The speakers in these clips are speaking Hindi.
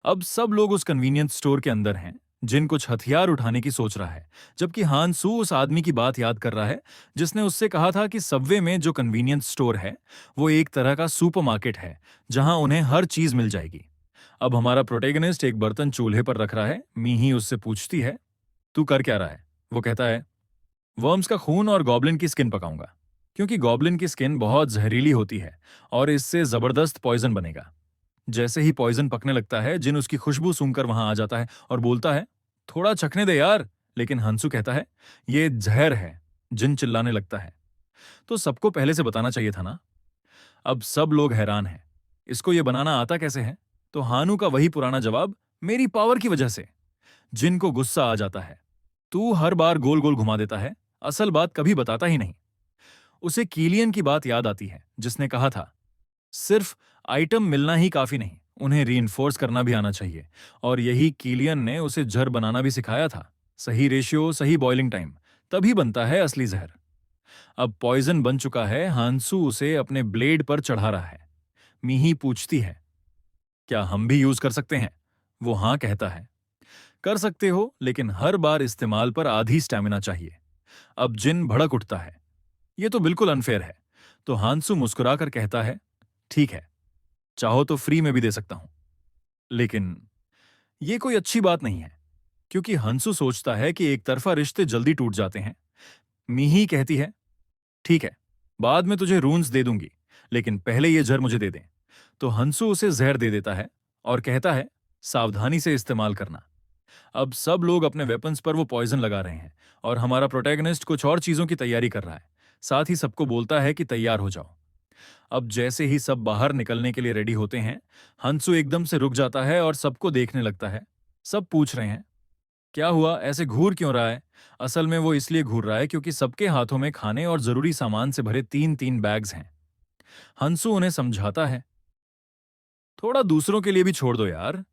अब सब लोग उस कन्वीनियंस स्टोर के अंदर हैं। जिन कुछ हथियार उठाने की सोच रहा है, जबकि हांसू उस आदमी की बात याद कर रहा है जिसने उससे कहा था कि सबवे में जो कन्वीनियंस स्टोर है वो एक तरह का सुपरमार्केट है जहां उन्हें हर चीज मिल जाएगी। अब हमारा प्रोटेगनिस्ट एक बर्तन चूल्हे पर रख रहा है। मीही उससे पूछती है, तू कर क्या रहा है? वो कहता है, वर्म्स का खून और गॉब्लिन की स्किन पकाऊंगा, क्योंकि गॉब्लिन की स्किन बहुत जहरीली होती है और इससे जबरदस्त पॉइजन बनेगा। जैसे ही पॉइजन पकने लगता है, जिन उसकी खुशबू सूंघकर वहां आ जाता है और बोलता है, थोड़ा चखने दे यार। लेकिन हंसू कहता है, ये जहर है। जिन चिल्लाने लगता है, तो सबको पहले से बताना चाहिए था ना। अब सब लोग हैरान हैं, इसको ये बनाना आता कैसे है? तो हानू का वही पुराना जवाब, मेरी पावर की वजह से। जिन को गुस्सा आ जाता है, तू हर बार गोल गोल घुमा देता है, असल बात कभी बताता ही नहीं। उसे कीलियन की बात याद आती है जिसने कहा था, सिर्फ आइटम मिलना ही काफी नहीं, उन्हें रीइंफोर्स करना भी आना चाहिए। और यही कीलियन ने उसे जहर बनाना भी सिखाया था। सही रेशियो, सही बॉइलिंग टाइम, तभी बनता है असली जहर। अब पॉइजन बन चुका है, हांसू उसे अपने ब्लेड पर चढ़ा रहा है। मीही पूछती है, क्या हम भी यूज कर सकते हैं? वो हाँ कहता है, कर सकते हो, लेकिन हर बार इस्तेमाल पर आधी स्टैमिना चाहिए। अब जिन भड़क उठता है, ये तो बिल्कुल अनफेयर है। तो हांसू मुस्कुराकर कहता है, ठीक है, चाहो तो फ्री में भी दे सकता हूं। लेकिन ये कोई अच्छी बात नहीं है, क्योंकि हंसू सोचता है कि एक तरफा रिश्ते जल्दी टूट जाते हैं। मीही कहती है, ठीक है, बाद में तुझे रून्स दे दूंगी, लेकिन पहले ये जहर मुझे दे दे। तो हंसू उसे जहर दे देता है और कहता है, सावधानी से इस्तेमाल करना। अब सब लोग अपने वेपन्स पर वो पॉइजन लगा रहे हैं और हमारा प्रोटैगनिस्ट कुछ और चीजों की तैयारी कर रहा है। साथ ही सबको बोलता है कि तैयार हो जाओ। अब जैसे ही सब बाहर निकलने के लिए रेडी होते हैं, हंसू एकदम से रुक जाता है और सबको देखने लगता है। सब पूछ रहे हैं, क्या हुआ, ऐसे घूर क्यों रहा है? असल में वो इसलिए घूर रहा है क्योंकि सबके हाथों में खाने और जरूरी सामान से भरे तीन तीन बैग्स हैं। हंसू उन्हें समझाता है, थोड़ा दूसरों के लिए भी छोड़ दो यार।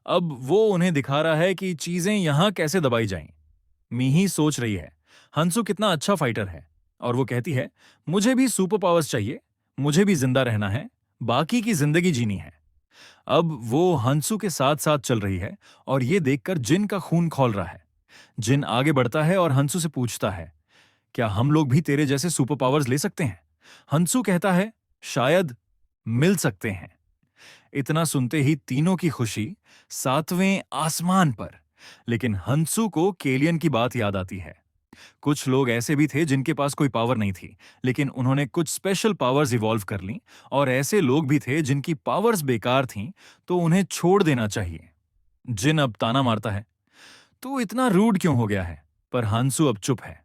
अब वो उन्हें दिखा रहा है कि चीजें यहां कैसे दबाई जाएं। मीही सोच रही है, हंसू कितना अच्छा फाइटर है, और वो कहती है, मुझे भी सुपर पावर्स चाहिए, मुझे भी जिंदा रहना है, बाकी की जिंदगी जीनी है। अब वो हंसू के साथ साथ चल रही है और ये देखकर जिन का खून खौल रहा है। जिन आगे बढ़ता है और हंसू से पूछता है, क्या हम लोग भी तेरे जैसे सुपर पावर्स ले सकते हैं? हंसू कहता है, शायद मिल सकते हैं। इतना सुनते ही तीनों की खुशी सातवें आसमान पर। लेकिन हंसू को केलियन की बात याद आती है। कुछ लोग ऐसे भी थे जिनके पास कोई पावर नहीं थी, लेकिन उन्होंने कुछ स्पेशल पावर्स इवॉल्व कर ली। और ऐसे लोग भी थे जिनकी पावर्स बेकार थीं, तो उन्हें छोड़ देना चाहिए। जिन अब ताना मारता है, तू इतना रूड क्यों हो गया है? पर हांसू अब चुप है,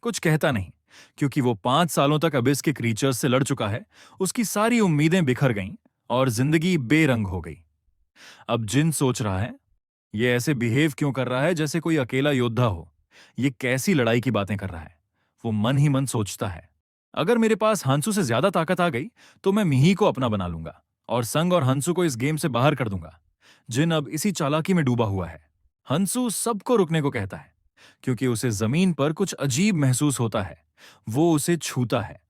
कुछ कहता नहीं, क्योंकि वो 5 सालों तक अबिस के क्रीचर्स से लड़ चुका है। उसकी सारी उम्मीदें बिखर गईं और जिंदगी बेरंग हो गई। अब जिन सोच रहा है, ये ऐसे बिहेव क्यों कर रहा है जैसे कोई अकेला योद्धा हो? ये कैसी लड़ाई की बातें कर रहा है? वो मन ही मन सोचता है, अगर मेरे पास हंसू से ज्यादा ताकत आ गई तो मैं मिही को अपना बना लूंगा और संग और हंसू को इस गेम से बाहर कर दूंगा। जिन अब इसी चालाकी में डूबा हुआ है। हंसू सबको रुकने को कहता है, क्योंकि उसे जमीन पर कुछ अजीब महसूस होता है। वो उसे छूता है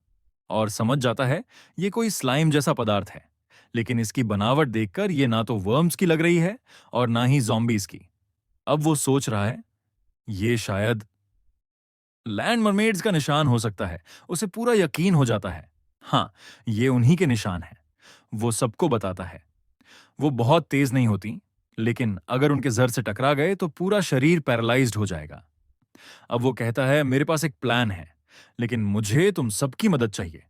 और समझ जाता है ये कोई स्लाइम जैसा पदार्थ है, लेकिन इसकी बनावट देखकर ये ना तो वर्म्स की लग रही है और ना ही जॉम्बीज की। अब वो सोच रहा है, ये शायद लैंड मरमेड्स का निशान हो सकता है। उसे पूरा यकीन हो जाता है, हाँ, ये उन्हीं के निशान हैं। वो सबको बताता है, वो बहुत तेज नहीं होती, लेकिन अगर उनके जर से टकरा गए तो पूरा शरीर पैरालाइज्ड हो जाएगा। अब वो कहता है, मेरे पास एक प्लान है, लेकिन मुझे तुम सबकी मदद चाहिए।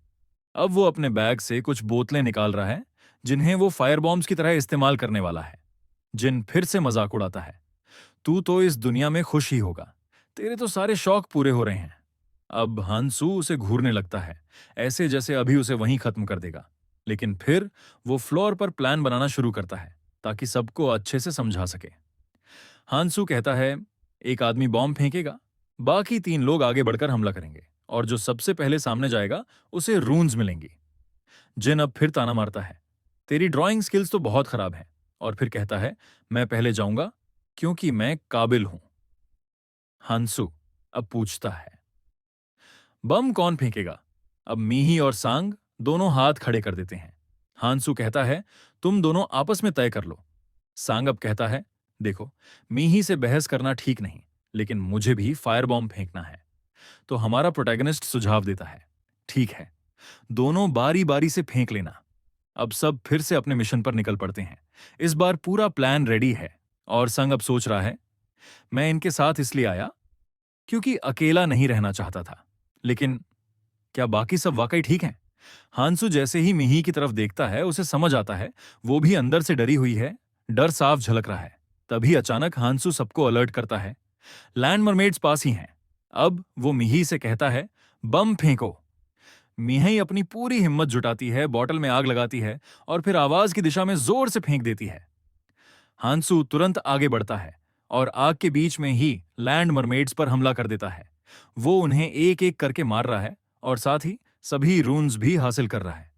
अब वो अपने बैग से कुछ बोतलें निकाल रहा है, जिन्हें वो फायर बॉम्ब्स की तरह इस्तेमाल करने वाला है। जिन फिर से मजाक उड़ाता है, तू तो इस दुनिया में खुश ही होगा, तेरे तो सारे शौक पूरे हो रहे हैं। अब हांसू उसे घूरने लगता है, ऐसे जैसे अभी उसे वहीं खत्म कर देगा। लेकिन फिर वो फ्लोर पर प्लान बनाना शुरू करता है ताकि सबको अच्छे से समझा सके। हांसू कहता है, एक आदमी बॉम्ब फेंकेगा, बाकी 3 लोग आगे बढ़कर हमला करेंगे, और जो सबसे पहले सामने जाएगा उसे रून्स मिलेंगी। जिन अब फिर ताना मारता है, तेरी ड्राइंग स्किल्स तो बहुत खराब हैं, और फिर कहता है, मैं पहले जाऊंगा क्योंकि मैं काबिल हूं। हांसू अब पूछता है, बम कौन फेंकेगा? अब मीही और सांग दोनों हाथ खड़े कर देते हैं। हांसू कहता है, तुम दोनों आपस में तय कर लो। सांग अब कहता है, देखो, मीही से बहस करना ठीक नहीं, लेकिन मुझे भी फायर बॉम्ब फेंकना है। तो हमारा प्रोटैगनिस्ट सुझाव देता है, ठीक है, दोनों बारी बारी से फेंक लेना। अब सब फिर से अपने मिशन पर निकल पड़ते हैं। इस बार पूरा प्लान रेडी है और संग अब सोच रहा है, मैं इनके साथ इसलिए आया क्योंकि अकेला नहीं रहना चाहता था। लेकिन क्या बाकी सब वाकई ठीक हैं? हांसू जैसे ही मिही की तरफ देखता है, उसे समझ आता है वो भी अंदर से डरी हुई है। डर साफ झलक रहा है। तभी अचानक हांसू सबको अलर्ट करता है, लैंड मरमेड्स पास ही हैं। अब वो मिही से कहता है, बम फेंको। मिही अपनी पूरी हिम्मत जुटाती है, बॉटल में आग लगाती है और फिर आवाज की दिशा में जोर से फेंक देती है। हांसू तुरंत आगे बढ़ता है और आग के बीच में ही लैंड मरमेड्स पर हमला कर देता है। वो उन्हें एक एक करके मार रहा है और साथ ही सभी रून्स भी हासिल कर रहा है।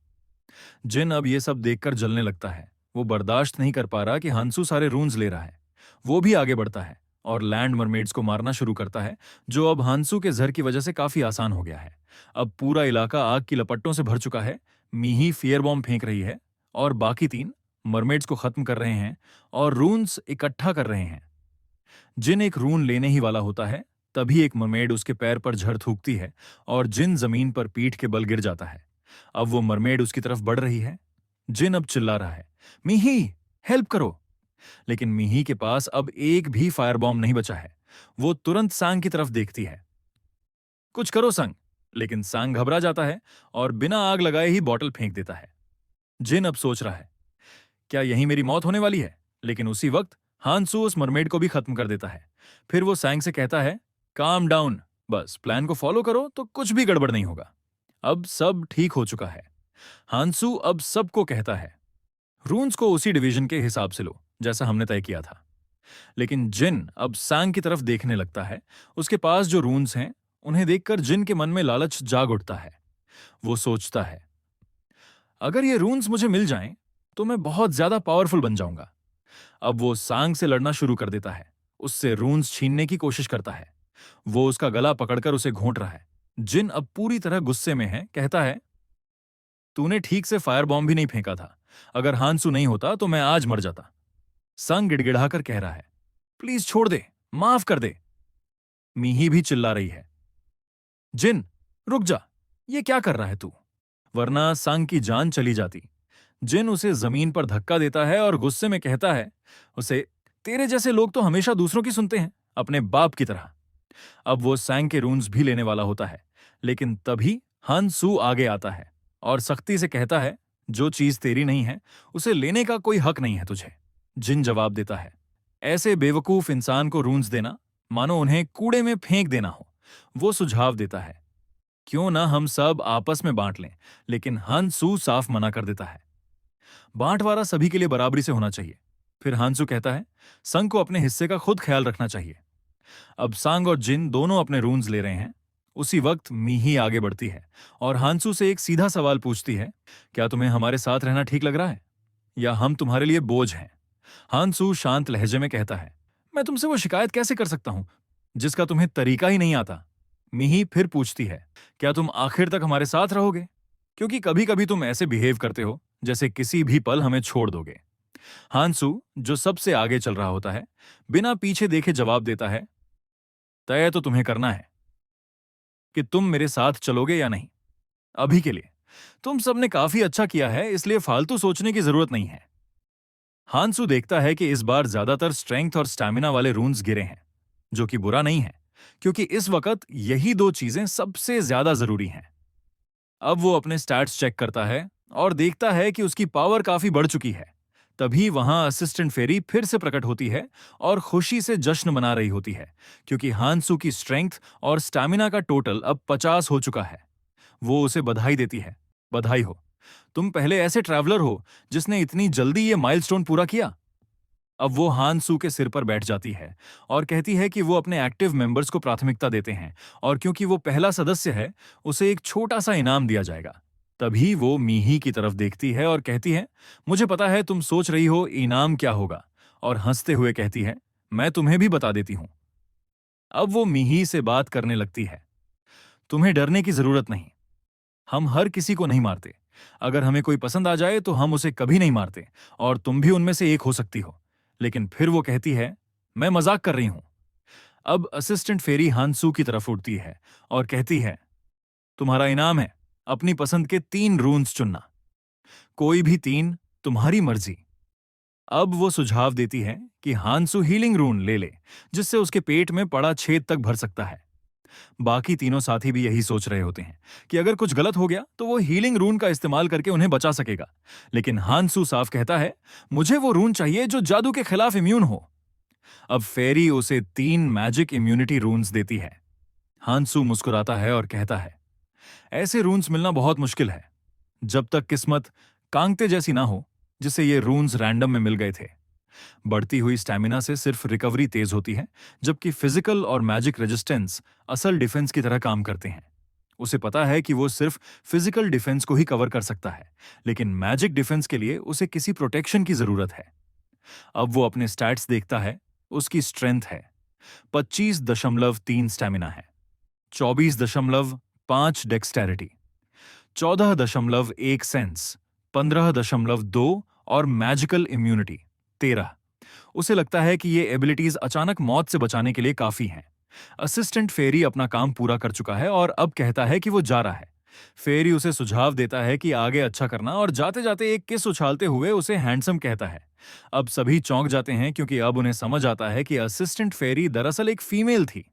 जिन अब ये सब देखकर जलने लगता है। वो बर्दाश्त नहीं कर पा रहा कि हांसू सारे रून्स ले रहा है। वो भी आगे बढ़ता है और लैंड मरमेड्स को मारना शुरू करता है, जो अब हांसू के जहर की वजह से काफी आसान हो गया है। अब पूरा इलाका आग की लपटों से भर चुका है। मीही फियर बॉम्ब फेंक रही है और बाकी तीन मरमेड्स को खत्म कर रहे हैं और रून्स इकट्ठा कर रहे हैं। जिन एक रून लेने ही वाला होता है, तभी एक मरमेड उसके पैर पर झड़ थूकती है और जिन जमीन पर पीठ के बल गिर जाता है। अब वो मरमेड उसकी तरफ बढ़ रही है। जिन अब चिल्ला रहा है, मीही, हेल्प करो। लेकिन मीही के पास अब एक भी फायर बॉम्ब नहीं बचा है। वो तुरंत सांग की तरफ देखती है, कुछ करो संग। लेकिन सांग घबरा जाता है और बिना आग लगाए ही बॉटल फेंक देता है। जिन अब सोच रहा है, क्या यही मेरी मौत होने वाली है? लेकिन उसी वक्त हांसू उस मरमेड को भी खत्म कर देता है। फिर वो सैंग से कहता है, काम डाउन, बस प्लान को फॉलो करो तो कुछ भी गड़बड़ नहीं होगा। अब सब ठीक हो चुका है। हांसू अब सबको कहता है, रून्स को उसी डिवीजन के हिसाब से लो जैसा हमने तय किया था। लेकिन जिन अब सैंग की तरफ देखने लगता है। उसके पास जो रून्स हैं, उन्हें देखकर जिन के मन में लालच जाग उठता है। वो सोचता है, अगर ये रून्स मुझे मिल जाएं, तो मैं बहुत ज्यादा पावरफुल बन जाऊंगा। अब वो सांग से लड़ना शुरू कर देता है, उससे रून्स छीनने की कोशिश करता है। वो उसका गला पकड़कर उसे घोंट रहा है। जिन अब पूरी तरह गुस्से में है, कहता है, तूने ठीक से फायर बॉम्ब भी नहीं फेंका था। अगर हांसू नहीं होता तो मैं आज मर जाता। सांग गिड़गिड़ाकर कह रहा है, प्लीज छोड़ दे, माफ कर दे। मीही भी चिल्ला रही है, जिन, रुक जा, ये क्या कर रहा है तू? वरना सांग की जान चली जाती। जिन उसे जमीन पर धक्का देता है और गुस्से में कहता है उसे, तेरे जैसे लोग तो हमेशा दूसरों की सुनते हैं, अपने बाप की तरह। अब वो सैंग के रून्स भी लेने वाला होता है, लेकिन तभी हांसू आगे आता है और सख्ती से कहता है, जो चीज तेरी नहीं है उसे लेने का कोई हक नहीं है तुझे। जिन जवाब देता है, ऐसे बेवकूफ इंसान को रून्स देना मानो उन्हें कूड़े में फेंक देना हो। वो सुझाव देता है, क्यों ना हम सब आपस में बांट लें। लेकिन हांसू साफ मना कर देता है, बांटवारा सभी के लिए बराबरी से होना चाहिए। फिर हांसू कहता है, संग को अपने हिस्से का खुद ख्याल रखना चाहिए। अब सांग और जिन दोनों अपने रून्स ले रहे हैं। उसी वक्त मीही आगे बढ़ती है और हांसू से एक सीधा सवाल पूछती है, क्या तुम्हें हमारे साथ रहना ठीक लग रहा है, या हम तुम्हारे लिए बोझ हैं? हांसू शांत लहजे में कहता है, मैं तुमसे वो शिकायत कैसे कर सकता हूं जिसका तुम्हें तरीका ही नहीं आता। मीही फिर पूछती है, क्या तुम आखिर तक हमारे साथ रहोगे? क्योंकि कभी कभी तुम ऐसे बिहेव करते हो जैसे किसी भी पल हमें छोड़ दोगे। हांसू, जो सबसे आगे चल रहा होता है, बिना पीछे देखे जवाब देता है, तय तो तुम्हें करना है कि तुम मेरे साथ चलोगे या नहीं। अभी के लिए तुम सबने काफी अच्छा किया है, इसलिए फालतू सोचने की जरूरत नहीं है। हांसू देखता है कि इस बार ज्यादातर स्ट्रेंथ और स्टैमिना वाले रून्स गिरे हैं, जो कि बुरा नहीं है, क्योंकि इस वक्त यही दो चीजें सबसे ज्यादा जरूरी हैं। अब वो अपने स्टैट्स चेक करता है और देखता है कि उसकी पावर काफी बढ़ चुकी है। तभी वहां असिस्टेंट फेरी फिर से प्रकट होती है और खुशी से जश्न मना रही होती है, क्योंकि हांसू की स्ट्रेंथ और स्टैमिना का टोटल अब 50 हो चुका है। वो उसे बधाई देती है, बधाई हो, तुम पहले ऐसे ट्रैवलर हो जिसने इतनी जल्दी ये माइलस्टोन पूरा किया। अब वो हांसू के सिर पर बैठ जाती है और कहती है कि वो अपने एक्टिव मेंबर्स को प्राथमिकता देते हैं और क्योंकि वो पहला सदस्य है, उसे एक छोटा सा इनाम दिया जाएगा। तभी वो मीही की तरफ देखती है और कहती है, मुझे पता है तुम सोच रही हो इनाम क्या होगा, और हंसते हुए कहती है, मैं तुम्हें भी बता देती हूं। अब वो मीही से बात करने लगती है, तुम्हें डरने की जरूरत नहीं, हम हर किसी को नहीं मारते। अगर हमें कोई पसंद आ जाए तो हम उसे कभी नहीं मारते, और तुम भी उनमें से एक हो सकती हो। लेकिन फिर वो कहती है, मैं मजाक कर रही हूं। अब असिस्टेंट फेरी हानसू की तरफ उठती है और कहती है, तुम्हारा इनाम है अपनी पसंद के 3 रून्स चुनना, कोई भी 3, तुम्हारी मर्जी। अब वो सुझाव देती है कि हानसू हीलिंग रून ले ले, जिससे उसके पेट में पड़ा छेद तक भर सकता है। बाकी तीनों साथी भी यही सोच रहे होते हैं कि अगर कुछ गलत हो गया तो वो हीलिंग रून का इस्तेमाल करके उन्हें बचा सकेगा। लेकिन हानसू साफ कहता है, मुझे वो रून चाहिए जो जादू के खिलाफ इम्यून हो। अब फेरी उसे 3 मैजिक इम्यूनिटी रून्स देती है। हानसू मुस्कुराता है और कहता है, ऐसे रून्स मिलना बहुत मुश्किल है, जब तक किस्मत कांगते जैसी ना हो, जिसे ये रून्स रैंडम में मिल गए थे। बढ़ती हुई स्टैमिना से सिर्फ रिकवरी तेज होती है, जबकि फिजिकल और मैजिक रेजिस्टेंस असल डिफेंस की तरह काम करते हैं। उसे पता है कि वो सिर्फ फिजिकल डिफेंस को ही कवर कर सकता है, लेकिन मैजिक डिफेंस के लिए उसे किसी प्रोटेक्शन की जरूरत है। अब वो अपने स्टैट्स देखता है। उसकी स्ट्रेंथ है 25.3 स्टैमिना है, 24.5 डेक्सटेरिटी, 14.1 सेंस, 15.2 और मैजिकल इम्यूनिटी 13। उसे लगता है कि ये एबिलिटीज अचानक मौत से बचाने के लिए काफी हैं। असिस्टेंट फेरी अपना काम पूरा कर चुका है और अब कहता है कि वो जा रहा है। फेरी उसे सुझाव देता है कि आगे अच्छा करना और जाते जाते एक किस उछालते हुए उसे हैंडसम कहता है। अब सभी चौंक जाते हैं क्योंकि अब उन्हें समझ आता है कि असिस्टेंट फेरी दरअसल एक फीमेल थी।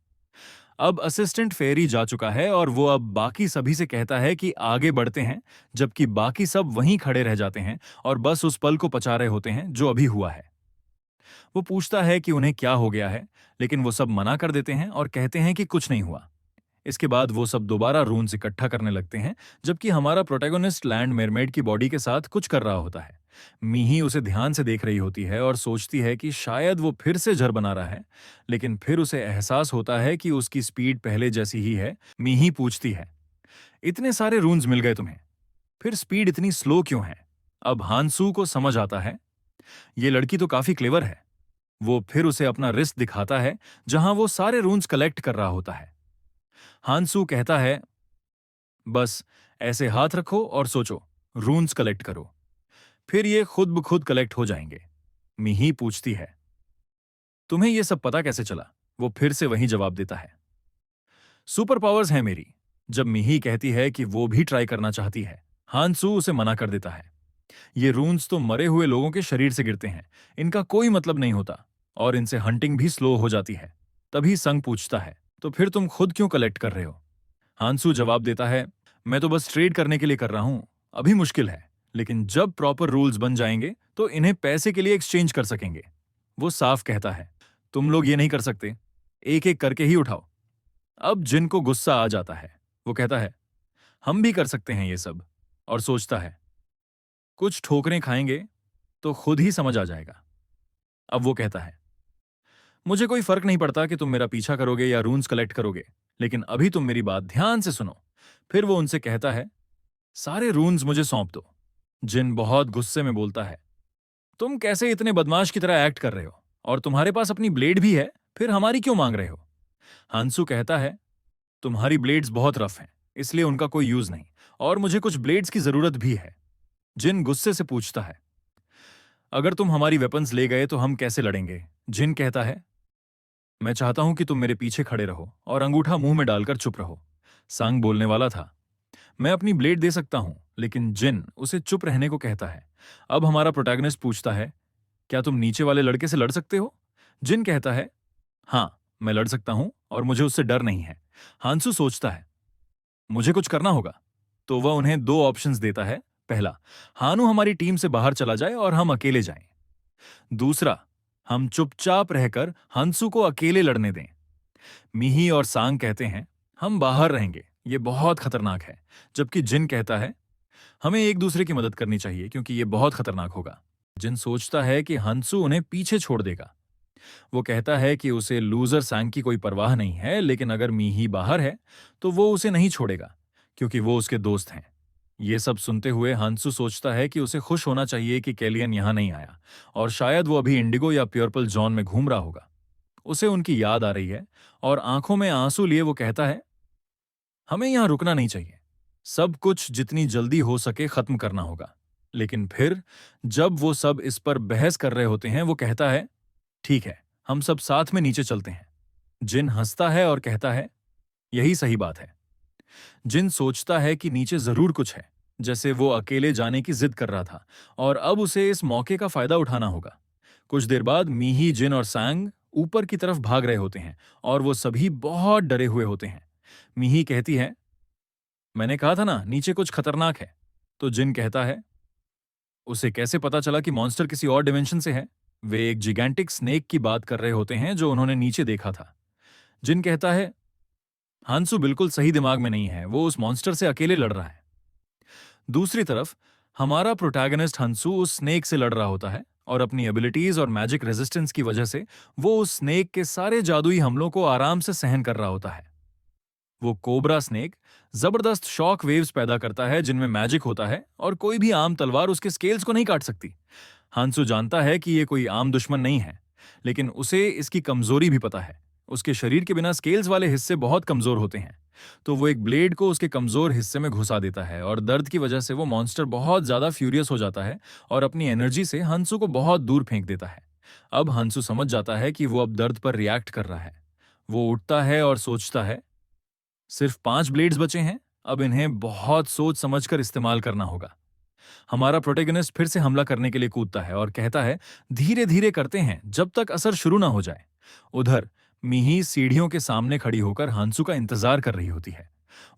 अब असिस्टेंट फेरी जा चुका है और वो अब बाकी सभी से कहता है कि आगे बढ़ते हैं, जबकि बाकी सब वहीं खड़े रह जाते हैं और बस उस पल को पचा रहे होते हैं जो अभी हुआ है। वो पूछता है कि उन्हें क्या हो गया है, लेकिन वो सब मना कर देते हैं और कहते हैं कि कुछ नहीं हुआ। इसके बाद वो सब दोबारा रून्स इकट्ठा करने लगते हैं, जबकि हमारा प्रोटैगनिस्ट लैंड मेरमेड की बॉडी के साथ कुछ कर रहा होता है। मीही उसे ध्यान से देख रही होती है और सोचती है कि शायद वो फिर से जर बना रहा है, लेकिन फिर उसे एहसास होता है कि उसकी स्पीड पहले जैसी ही है। मीही पूछती है, इतने सारे रून्स मिल गए तुम्हें, फिर स्पीड इतनी स्लो क्यों है? अब हानसू को समझ आता है, ये लड़की तो काफी क्लेवर है। वो फिर उसे अपना रिस्ट दिखाता है, जहां वो सारे रून्स कलेक्ट कर रहा होता है। हानसू कहता है, बस ऐसे हाथ रखो और सोचो, रून्स कलेक्ट करो, फिर ये खुद ब खुद कलेक्ट हो जाएंगे। मिही पूछती है, तुम्हें ये सब पता कैसे चला? वो फिर से वही जवाब देता है, सुपर पावर्स है मेरी। जब मिही कहती है कि वो भी ट्राई करना चाहती है, हानसू उसे मना कर देता है। ये रून्स तो मरे हुए लोगों के शरीर से गिरते हैं, इनका कोई मतलब नहीं होता और इनसे हंटिंग भी स्लो हो जाती है। तभी संग पूछता है, तो फिर तुम खुद क्यों कलेक्ट कर रहे हो? हांसू जवाब देता है, मैं तो बस ट्रेड करने के लिए कर रहा हूं, अभी मुश्किल है, लेकिन जब प्रॉपर रूल्स बन जाएंगे तो इन्हें पैसे के लिए एक्सचेंज कर सकेंगे। वो साफ कहता है, तुम लोग ये नहीं कर सकते, एक एक करके ही उठाओ। अब जिन को गुस्सा आ जाता है। वो कहता है, हम भी कर सकते हैं ये सब, और सोचता है, कुछ ठोकरें खाएंगे तो खुद ही समझ आ जाएगा। अब वो कहता है, मुझे कोई फर्क नहीं पड़ता कि तुम मेरा पीछा करोगे या रून्स कलेक्ट करोगे, लेकिन अभी तुम मेरी बात ध्यान से सुनो। फिर वो उनसे कहता है, सारे रून्स मुझे सौंप दो। जिन बहुत गुस्से में बोलता है, तुम कैसे इतने बदमाश की तरह एक्ट कर रहे हो, और तुम्हारे पास अपनी ब्लेड भी है, फिर हमारी क्यों मांग रहे हो? हांसू कहता है, तुम्हारी ब्लेड्स बहुत रफ हैं, इसलिए उनका कोई यूज नहीं, और मुझे कुछ ब्लेड्स की जरूरत भी है। जिन गुस्से से पूछता है, अगर तुम हमारी वेपन्स ले गए तो हम कैसे लड़ेंगे? जिन कहता है, मैं चाहता हूं कि तुम मेरे पीछे खड़े रहो और अंगूठा मुंह में डालकर चुप रहो। सांग बोलने वाला था, मैं अपनी ब्लेड दे सकता हूं, लेकिन जिन उसे चुप रहने को कहता है। अब हमारा प्रोटैगनिस्ट पूछता है, क्या तुम नीचे वाले लड़के से लड़ सकते हो? जिन कहता है, हां, मैं लड़ सकता हूं और मुझे उससे डर नहीं है। हांसू सोचता है, मुझे कुछ करना होगा, तो वह उन्हें 2 ऑप्शंस देता है। पहला, हानू हमारी टीम से बाहर चला जाए और हम अकेले जाएं। दूसरा, हम चुपचाप रहकर हंसू को अकेले लड़ने दें। मिही और सांग कहते हैं, हम बाहर रहेंगे, ये बहुत खतरनाक है। जबकि जिन कहता है, हमें एक दूसरे की मदद करनी चाहिए क्योंकि ये बहुत खतरनाक होगा। जिन सोचता है कि हंसू उन्हें पीछे छोड़ देगा। वो कहता है कि उसे लूजर सांग की कोई परवाह नहीं है, लेकिन अगर मिही बाहर है तो वो उसे नहीं छोड़ेगा क्योंकि वो उसके दोस्त हैं। ये सब सुनते हुए हंसू सोचता है कि उसे खुश होना चाहिए कि कैलियन यहां नहीं आया, और शायद वो अभी इंडिगो या प्योरपल जॉन में घूम रहा होगा। उसे उनकी याद आ रही है और आंखों में आंसू लिए वो कहता है, हमें यहां रुकना नहीं चाहिए, सब कुछ जितनी जल्दी हो सके खत्म करना होगा। लेकिन फिर जब वो सब इस पर बहस कर रहे होते हैं, वो कहता है, ठीक है, हम सब साथ में नीचे चलते हैं। जिन हंसता है और कहता है, यही सही बात है। जिन सोचता है कि नीचे जरूर कुछ है, जैसे वो अकेले जाने की जिद कर रहा था और अब उसे इस मौके का फायदा उठाना होगा। कुछ देर बाद मीही, जिन और सांग ऊपर की तरफ भाग रहे होते हैं और वो सभी बहुत डरे हुए होते हैं। मीही कहती है, मैंने कहा था ना नीचे कुछ खतरनाक है। तो जिन कहता है, उसे कैसे पता चला कि मॉन्स्टर किसी और डिमेंशन से है? वे एक जिगैंटिक स्नेक की बात कर रहे होते हैं जो उन्होंने नीचे देखा था। जिन कहता है, हांसू बिल्कुल सही दिमाग में नहीं है, वो उस मॉन्स्टर से अकेले लड़ रहा है। दूसरी तरफ हमारा प्रोटैगनिस्ट हंसू उस स्नेक से लड़ रहा होता है और अपनी एबिलिटीज और मैजिक रेजिस्टेंस की वजह से वो उस स्नेक के सारे जादुई हमलों को आराम से सहन कर रहा होता है। वो कोबरा स्नेक जबरदस्त शॉक वेव्स पैदा करता है जिनमें मैजिक होता है और कोई भी आम तलवार उसके स्केल्स को नहीं काट सकती। हांसू जानता है कि ये कोई आम दुश्मन नहीं है, लेकिन उसे इसकी कमजोरी भी पता है। उसके शरीर के बिना स्केल्स वाले हिस्से बहुत कमजोर होते हैं, तो वो एक ब्लेड को उसके कमजोर हिस्से में घुसा देता है और दर्द की वजह से वो मॉन्स्टर बहुत ज्यादा फ्यूरियस हो जाता है और अपनी एनर्जी से हंसू को बहुत दूर फेंक देता है। अब हंसू समझ जाता है कि वो अब दर्द पर रिएक्ट कर रहा है। वो उठता है और सोचता है, सिर्फ 5 ब्लेड्स बचे हैं, अब इन्हें बहुत सोच समझकर इस्तेमाल करना होगा। हमारा प्रोटेगनिस्ट फिर से हमला करने के लिए कूदता है और कहता है, धीरे धीरे करते हैं जब तक असर शुरू ना हो जाए। उधर मिही सीढ़ियों के सामने खड़ी होकर हांसू का इंतजार कर रही होती है।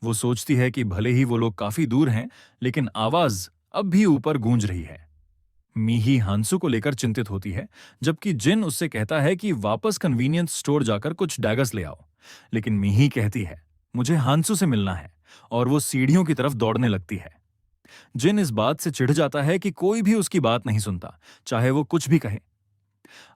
वो सोचती है कि भले ही वो लोग काफी दूर हैं, लेकिन आवाज अब भी ऊपर गूंज रही है। मीही हांसू को लेकर चिंतित होती है, जबकि जिन उससे कहता है कि वापस कन्वीनियंस स्टोर जाकर कुछ डैगर्स ले आओ। लेकिन मीही कहती है, मुझे हांसू से मिलना है, और वो सीढ़ियों की तरफ दौड़ने लगती है। जिन इस बात से चिढ़ जाता है कि कोई भी उसकी बात नहीं सुनता, चाहे वो कुछ भी कहे।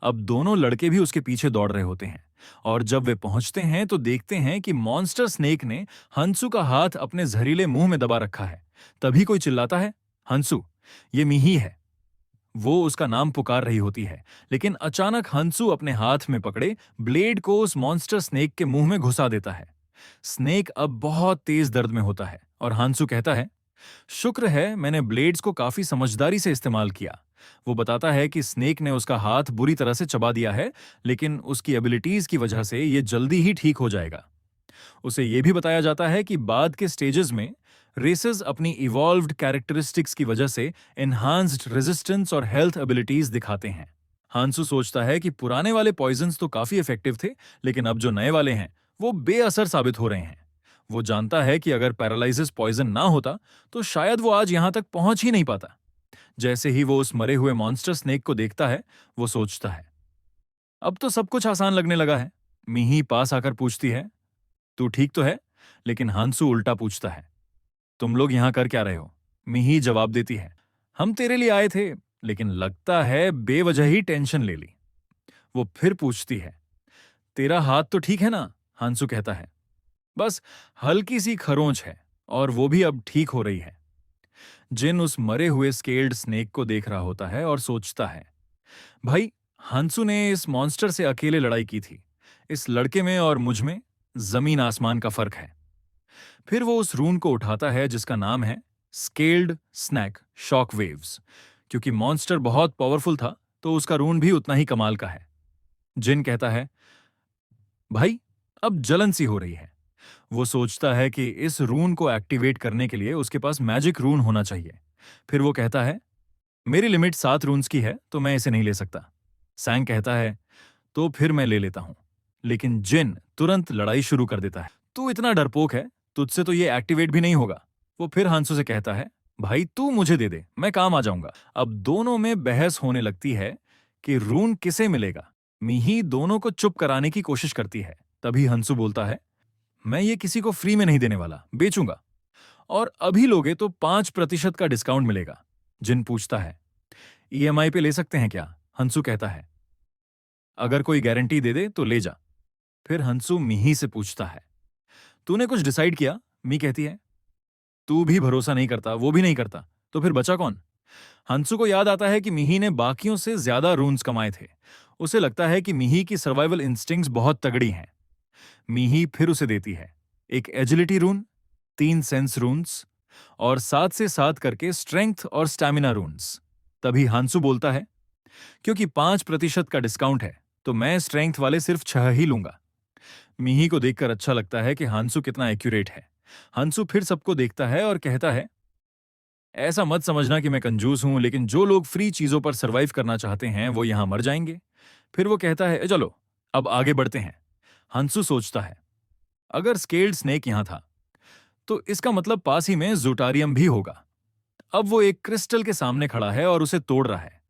अब दोनों लड़के भी उसके पीछे दौड़ रहे होते हैं और जब वे पहुंचते हैं तो देखते हैं कि मॉन्स्टर स्नेक ने हंसू का हाथ अपने जहरीले मुंह में दबा रखा है। तभी कोई चिल्लाता है, हंसू, ये मिही है। वो उसका नाम पुकार रही होती है, लेकिन अचानक हंसू अपने हाथ में पकड़े ब्लेड को उस मॉन्स्टर स्नेक के मुंह में घुसा देता है। स्नेक अब बहुत तेज दर्द में होता है और हंसू कहता है, शुक्र है मैंने ब्लेड्स को काफी समझदारी से इस्तेमाल किया। वो बताता है कि स्नेक ने उसका हाथ बुरी तरह से चबा दिया है, लेकिन उसकी एबिलिटीज की वजह से ये जल्दी ही ठीक हो जाएगा। उसे यह भी बताया जाता है कि बाद के स्टेजेस में रेसेस अपनी इवॉल्व्ड कैरेक्टरिस्टिक्स की वजह से एनहांस्ड रेजिस्टेंस और हेल्थ एबिलिटीज दिखाते हैं। हांसू सोचता है कि पुराने वाले पॉइजन्स तो काफी इफेक्टिव थे, लेकिन अब जो नए वाले हैं वो बेअसर साबित हो रहे हैं। वो जानता है कि अगर पैरालाइसिस पॉइजन ना होता तो शायद वो आज यहां तक पहुंच ही नहीं पाता। जैसे ही वो उस मरे हुए मॉन्स्टर स्नेक को देखता है, वो सोचता है, अब तो सब कुछ आसान लगने लगा है। मिही पास आकर पूछती है, तू ठीक तो है? लेकिन हांसू उल्टा पूछता है, तुम लोग यहां कर क्या रहे हो? मिही जवाब देती है, हम तेरे लिए आए थे, लेकिन लगता है बेवजह ही टेंशन ले ली। वो फिर पूछती है, तेरा हाथ तो ठीक है ना? हांसू कहता है, बस हल्की सी खरोंच है और वो भी अब ठीक हो रही है। जिन उस मरे हुए स्केल्ड स्नेक को देख रहा होता है और सोचता है, भाई, हांसू ने इस मॉन्स्टर से अकेले लड़ाई की थी। इस लड़के में और मुझ में जमीन आसमान का फर्क है। फिर वो उस रून को उठाता है जिसका नाम है स्केल्ड स्नैक शॉक वेव्स। क्योंकि मॉन्स्टर बहुत पावरफुल था, तो उसका रून भी उतना ही कमाल का है। जिन कहता है, भाई, अब जलन सी हो रही है। वो सोचता है कि इस रून को एक्टिवेट करने के लिए उसके पास मैजिक रून होना चाहिए। फिर वो कहता है, मेरी लिमिट 7 रून्स की है, तो मैं इसे नहीं ले सकता। सैंग कहता है, तो फिर मैं ले लेता हूं। लेकिन जिन तुरंत लड़ाई शुरू कर देता है, तू इतना डरपोक है, तुझसे तो ये एक्टिवेट भी नहीं होगा। वो फिर हांसू से कहता है, भाई तू मुझे दे दे, मैं काम आ जाऊंगा। अब दोनों में बहस होने लगती है कि रून किसे मिलेगा। मिही दोनों को चुप कराने की कोशिश करती है। तभी हंसू बोलता है, मैं ये किसी को फ्री में नहीं देने वाला, बेचूंगा, और अभी लोगे तो 5% का डिस्काउंट मिलेगा। जिन पूछता है, ईएमआई पे ले सकते हैं क्या? हंसू कहता है, अगर कोई गारंटी दे दे तो ले जा। फिर हंसू मिही से पूछता है, तूने कुछ डिसाइड किया? मी कहती है, तू भी भरोसा नहीं करता, वो भी नहीं करता, तो फिर बचा कौन? हंसू को याद आता है कि मिही ने बाकियों से ज्यादा रून्स कमाए थे। उसे लगता है कि मिही की सर्वाइवल इंस्टिंक्ट्स बहुत तगड़ी हैं। मिही फिर उसे देती है एक एजिलिटी रून, 3 सेंस रून्स, और 7 से 7 करके स्ट्रेंथ और स्टैमिना रून्स। तभी हांसू बोलता है, क्योंकि 5% का डिस्काउंट है तो मैं स्ट्रेंथ वाले सिर्फ 6 ही लूंगा। मीही को देखकर अच्छा लगता है कि हांसू कितना एक्यूरेट है। हांसू फिर सबको देखता है और कहता है, ऐसा मत समझना कि मैं कंजूस हूं, लेकिन जो लोग फ्री चीजों पर सरवाइव करना चाहते हैं वो यहां मर जाएंगे। फिर वो कहता है, चलो अब आगे बढ़ते हैं। हंसू सोचता है, अगर स्केल्ड स्नेक यहां था तो इसका मतलब पास ही में जूटारियम भी होगा। अब वो एक क्रिस्टल के सामने खड़ा है और उसे तोड़ रहा है।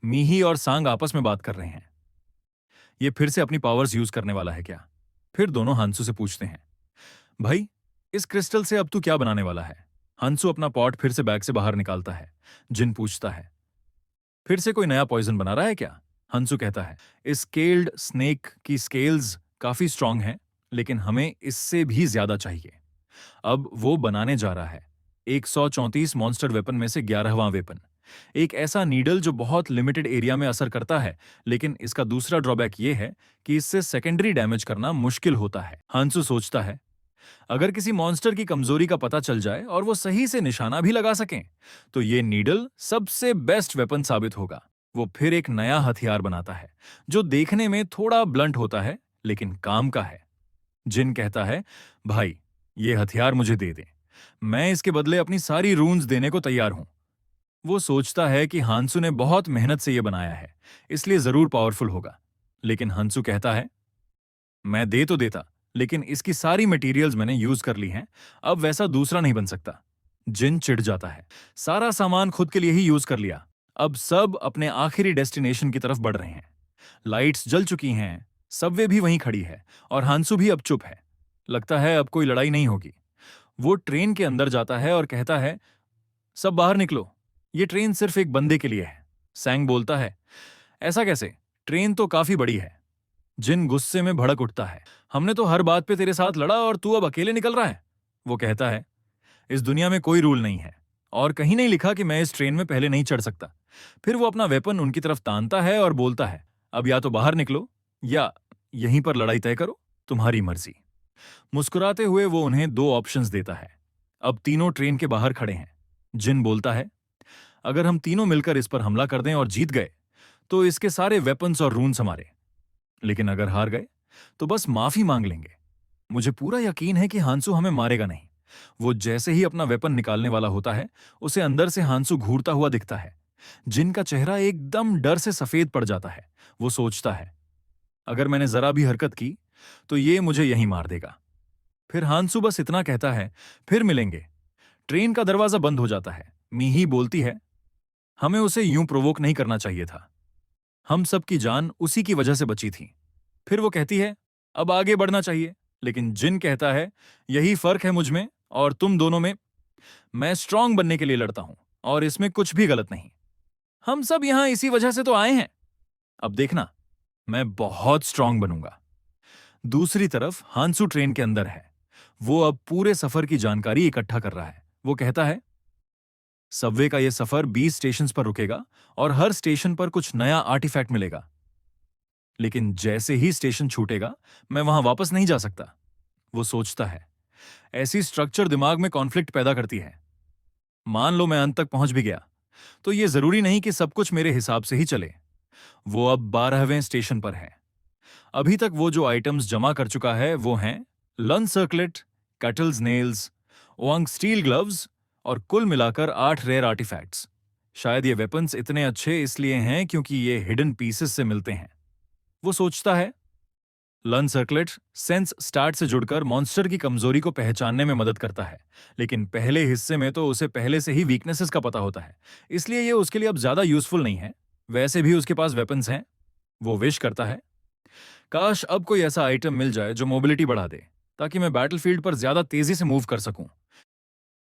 मीही और सांग आपस में बात कर रहे हैं। ये फिर से अपनी पावर्स यूज करने वाला है क्या? फिर दोनों हांसू से पूछते हैं, भाई इस क्रिस्टल से अब तू क्या बनाने वाला है? हंसू अपना पॉट फिर से बैग से बाहर निकालता है। जिन पूछता है, फिर से कोई नया पॉइजन बना रहा है क्या? हंसू कहता है, इस स्केल्ड स्नेक की स्केल्स काफी स्ट्रांग हैं, लेकिन हमें इससे भी ज्यादा चाहिए। अब वो बनाने जा रहा है 134 मॉन्स्टर वेपन में से 11वां वेपन। एक ऐसा नीडल जो बहुत लिमिटेड एरिया में असर करता है, लेकिन इसका दूसरा ड्रॉबैक ये है कि इससे सेकेंडरी डैमेज करना मुश्किल होता है। हंसू सोचता है, अगर किसी मॉन्स्टर की कमजोरी का पता चल जाए और वो सही से निशाना भी लगा सकें, तो ये नीडल सबसे बेस्ट वेपन साबित होगा। वो फिर एक नया हथियार बनाता है जो देखने में थोड़ा ब्लंट होता है लेकिन काम का है। जिन कहता है, भाई ये हथियार मुझे दे दे, मैं इसके बदले अपनी सारी रून्स देने को तैयार हूं। वो सोचता है कि हांसू ने बहुत मेहनत से ये बनाया है, इसलिए जरूर पावरफुल होगा। लेकिन हंसू कहता है, मैं दे तो देता, लेकिन इसकी सारी मटेरियल्स मैंने यूज कर ली हैं, अब वैसा दूसरा नहीं बन सकता। जिन चिढ़ जाता है, सारा सामान खुद के लिए ही यूज कर लिया। अब सब अपने आखिरी डेस्टिनेशन की तरफ बढ़ रहे हैं। लाइट्स जल चुकी हैं, सबवे भी वहीं खड़ी है और हांसू भी अब चुप है। लगता है अब कोई लड़ाई नहीं होगी। वो ट्रेन के अंदर जाता है और कहता है, सब बाहर निकलो, ये ट्रेन सिर्फ एक बंदे के लिए है। सैंग बोलता है, ऐसा कैसे? ट्रेन तो काफी बड़ी है। जिन गुस्से में भड़क उठता है, हमने तो हर बात पे तेरे साथ लड़ा और तू अब अकेले निकल रहा है। वो कहता है, इस दुनिया में कोई रूल नहीं है और कहीं नहीं लिखा कि मैं इस ट्रेन में पहले नहीं चढ़ सकता। फिर वो अपना वेपन उनकी तरफ तानता है और बोलता है, अब या तो बाहर निकलो या यहीं पर लड़ाई तय करो, तुम्हारी मर्जी। मुस्कुराते हुए वो उन्हें 2 ऑप्शंस देता है। अब तीनों ट्रेन के बाहर खड़े हैं। जिन बोलता है, अगर हम तीनों मिलकर इस पर हमला कर दें और जीत गए तो इसके सारे वेपन्स और रून्स हमारे, लेकिन अगर हार गए तो बस माफी मांग लेंगे। मुझे पूरा यकीन है कि हांसू हमें मारेगा नहीं। वो जैसे ही अपना वेपन निकालने वाला होता है, उसे अंदर से हांसू घूरता हुआ दिखता है। जिनका चेहरा एकदम डर से सफेद पड़ जाता है। वो सोचता है, अगर मैंने जरा भी हरकत की तो ये मुझे यहीं मार देगा। फिर हांसू बस इतना कहता है, फिर मिलेंगे। ट्रेन का दरवाजा बंद हो जाता है। मीही बोलती है, हमें उसे यूं प्रोवोक नहीं करना चाहिए था, हम सबकी जान उसी की वजह से बची थी। फिर वो कहती है, अब आगे बढ़ना चाहिए। लेकिन जिन कहता है, यही फर्क है मुझ में और तुम दोनों में, मैं स्ट्रांग बनने के लिए लड़ता हूं और इसमें कुछ भी गलत नहीं। हम सब यहां इसी वजह से तो आए हैं। अब देखना, मैं बहुत स्ट्रांग बनूंगा। दूसरी तरफ हांसू ट्रेन के अंदर है। वो अब पूरे सफर की जानकारी इकट्ठा कर रहा है। वो कहता है, सबवे का यह सफर 20 स्टेशन पर रुकेगा और हर स्टेशन पर कुछ नया आर्टिफैक्ट मिलेगा। लेकिन जैसे ही स्टेशन छूटेगा, मैं वहां वापस नहीं जा सकता। वो सोचता है, ऐसी स्ट्रक्चर दिमाग में कॉन्फ्लिक्ट पैदा करती है। मान लो मैं अंत तक पहुंच भी गया, तो यह जरूरी नहीं कि सब कुछ मेरे हिसाब से ही चले। वो अब 12वें स्टेशन पर है। अभी तक वो जो आइटम्स जमा कर चुका है वो हैं लन सर्कलेट, कैटल्स नेल्स, ओंग स्टील ग्लव्स और कुल मिलाकर 8 रेयर आर्टिफैक्ट्स। शायद ये वेपन्स इतने अच्छे इसलिए हैं क्योंकि ये हिडन पीसेस से मिलते हैं। वो सोचता है, लन सर्कलेट सेंस स्टार्ट से जुड़कर मॉन्स्टर की कमजोरी को पहचानने में मदद करता है, लेकिन पहले हिस्से में तो उसे पहले से ही वीकनेसेस का पता होता है, इसलिए ये उसके लिए अब ज्यादा यूजफुल नहीं है। वैसे भी उसके पास वेपन्स हैं। वो विश करता है, काश अब कोई ऐसा आइटम मिल जाए जो मोबिलिटी बढ़ा दे, ताकि मैं बैटलफील्ड पर ज्यादा तेजी से मूव कर सकूं।